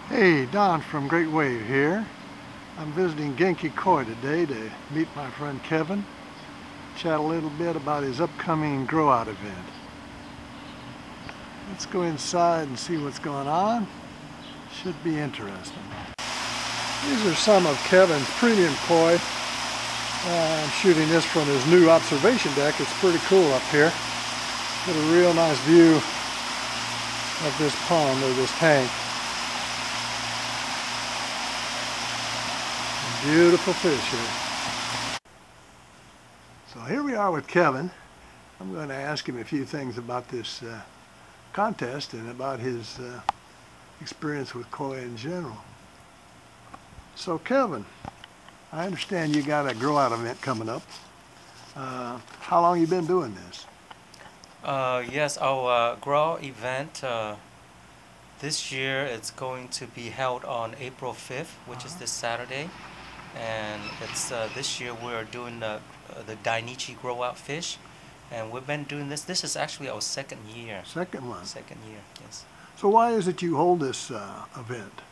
Hey, Don from GreatWave here. I'm visiting Genki Koi today to meet my friend Kevin, chat a little bit about his upcoming Growout event. Let's go inside and see what's going on. Should be interesting. These are some of Kevin's premium koi. I'm shooting this from his new observation deck. It's pretty cool up here. Get a real nice view of this pond or this tank. Beautiful fish here. So here we are with Kevin. I'm going to ask him a few things about this contest and about his experience with koi in general. So Kevin, I understand you got a Growout event coming up. How long you been doing this? Yes, our Growout event this year it's going to be held on April 5th, which is this Saturday. And it's this year we're doing the Dainichi Growout fish, and we've been doing this. This is actually our second year. Second one. Second year, yes. So why is it you hold this event?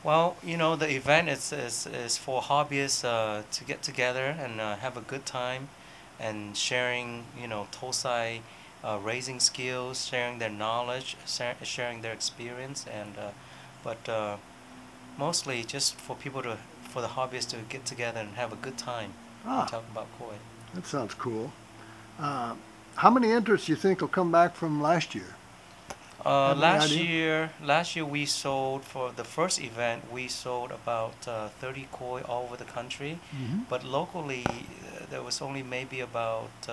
Well, you know, the event is for hobbyists to get together and have a good time, and sharing, you know, Tosai raising skills, sharing their knowledge, sharing their experience, and but mostly just for the hobbyists to get together and have a good time and talk about koi. That sounds cool. How many entrants do you think will come back from last year? Last year we sold, for the first event, we sold about 30 koi all over the country. But locally there was only maybe about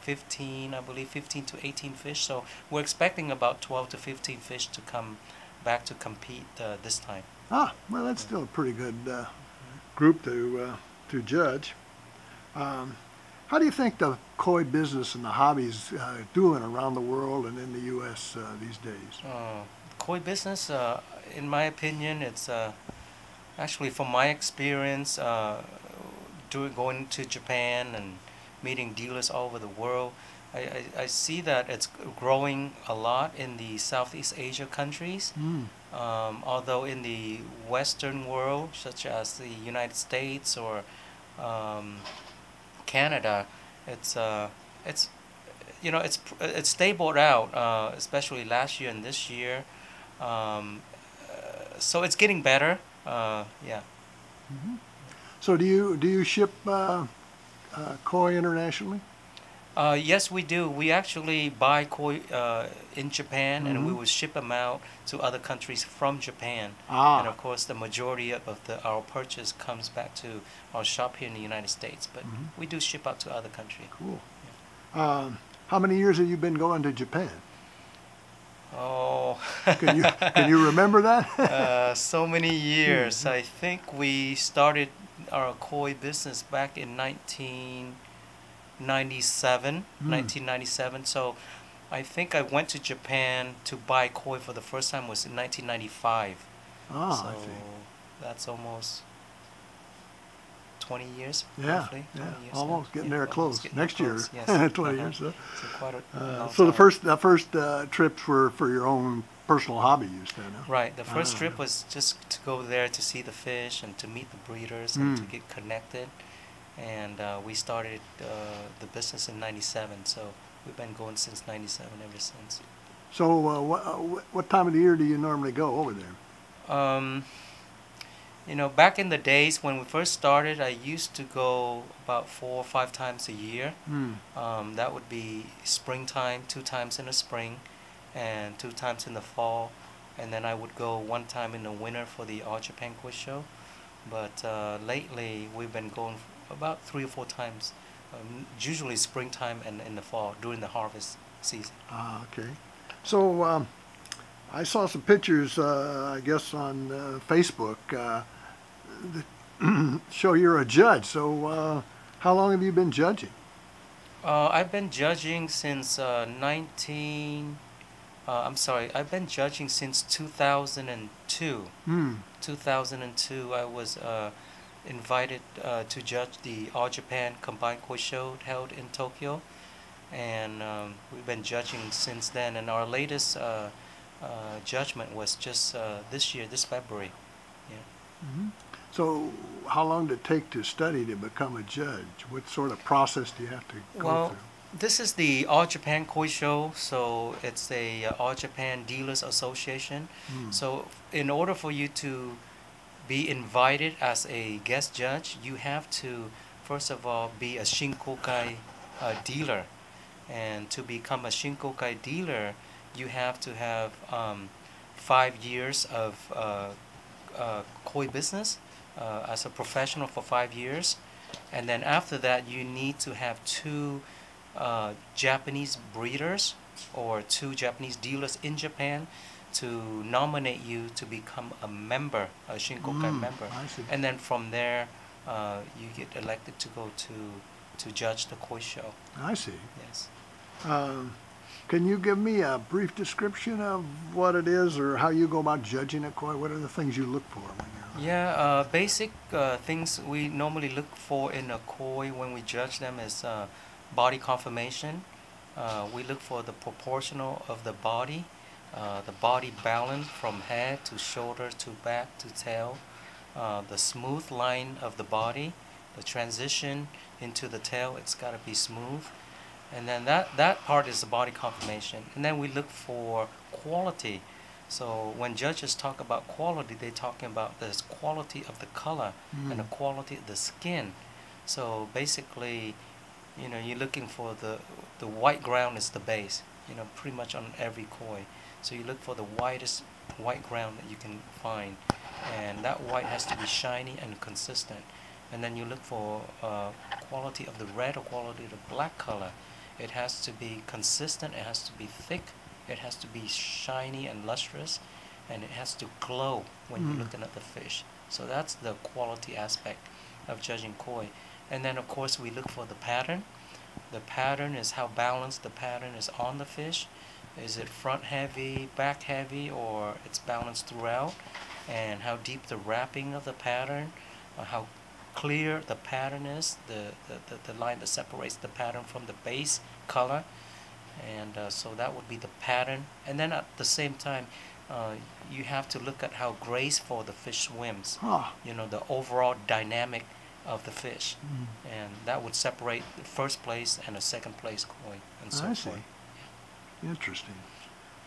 15, I believe 15 to 18 fish. So we're expecting about 12 to 15 fish to come back to compete this time. Well, that's still a pretty good group to judge. How do you think the koi business and the hobbies doing around the world and in the U.S. These days? Koi business, in my opinion, it's actually, from my experience, going to Japan and meeting dealers all over the world, I see that it's growing a lot in the Southeast Asia countries. Although in the Western world, such as the United States or Canada, it's you know, it's stabled out, especially last year and this year. So it's getting better. Yeah. So do you ship koi internationally? Yes, we do. We actually buy koi in Japan, and we will ship them out to other countries from Japan. And of course, the majority of our purchase comes back to our shop here in the United States. But we do ship out to other countries. Cool. Yeah. How many years have you been going to Japan? Oh, can you remember that? So many years. I think we started our koi business back in 1997. So I think I went to Japan to buy koi for the first time was in 1995. So I see. That's almost 20 years, yeah, roughly. Yeah, 20 years, almost getting there close. Next year, yes. 20 years. So quite a so the first trips were for your own personal hobby use then? Huh? Right. The first trip was just to go there to see the fish and to meet the breeders and to get connected. And we started the business in '97, so we've been going since '97 ever since. So what time of the year do you normally go over there? You know, back in the days when we first started, I used to go about 4 or 5 times a year. That would be springtime, 2 times in the spring, and 2 times in the fall. And then I would go 1 time in the winter for the All Japan Koi Show. But lately, we've been going about 3 or 4 times, usually springtime and in the fall during the harvest season. Okay. So I saw some pictures, I guess, on Facebook that show you're a judge. So how long have you been judging? I've been judging since I've been judging since 2002. 2002, I was invited to judge the All Japan Combined Koi Show held in Tokyo, and we've been judging since then. And our latest judgment was just this year, this February. Yeah. Mm-hmm. So how long did it take to study to become a judge? What sort of process do you have to go Well, through? this is the All Japan Koi Show, so it's a All Japan Dealers Association. Mm. So in order for you to be invited as a guest judge, you have to first of all be a Shinkokai dealer, and to become a Shinkokai dealer, you have to have 5 years of koi business as a professional for 5 years, and then after that you need to have two Japanese breeders or two Japanese dealers in Japan to nominate you to become a member, a Shinkokai member, I see. and then from there you get elected to go to judge the koi show. I see. Yes. Can you give me a brief description of what it is or how you go about judging a koi? What are the things you look for when you're... Yeah, basic things we normally look for in a koi when we judge them is body conformation. We look for the proportional of the body balance from head to shoulder to back to tail, the smooth line of the body, the transition into the tail, it's got to be smooth. And then that part is the body conformation. And then we look for quality. So when judges talk about quality, they're talking about the quality of the color and the quality of the skin. So basically, you know, you're looking for the white ground is the base, you know, pretty much on every koi. So you look for the whitest white ground that you can find, and that white has to be shiny and consistent. And then you look for quality of the red or quality of the black color. It has to be consistent, it has to be thick, it has to be shiny and lustrous, and it has to glow when you're looking at the fish. So that's the quality aspect of judging koi. And then of course we look for the pattern. The pattern is how balanced the pattern is on the fish. Is it front heavy, back heavy, or it's balanced throughout? And how deep the wrapping of the pattern, or how clear the pattern is, the line that separates the pattern from the base color. And so that would be the pattern. And then at the same time, you have to look at how graceful the fish swims. You know, the overall dynamic of the fish. And that would separate the first place and a second place koi and so forth. I see. Interesting.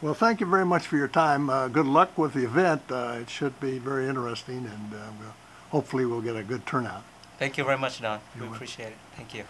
Well, thank you very much for your time. Good luck with the event. It should be very interesting, and hopefully we'll get a good turnout. Thank you very much, Don. We appreciate it. Thank you.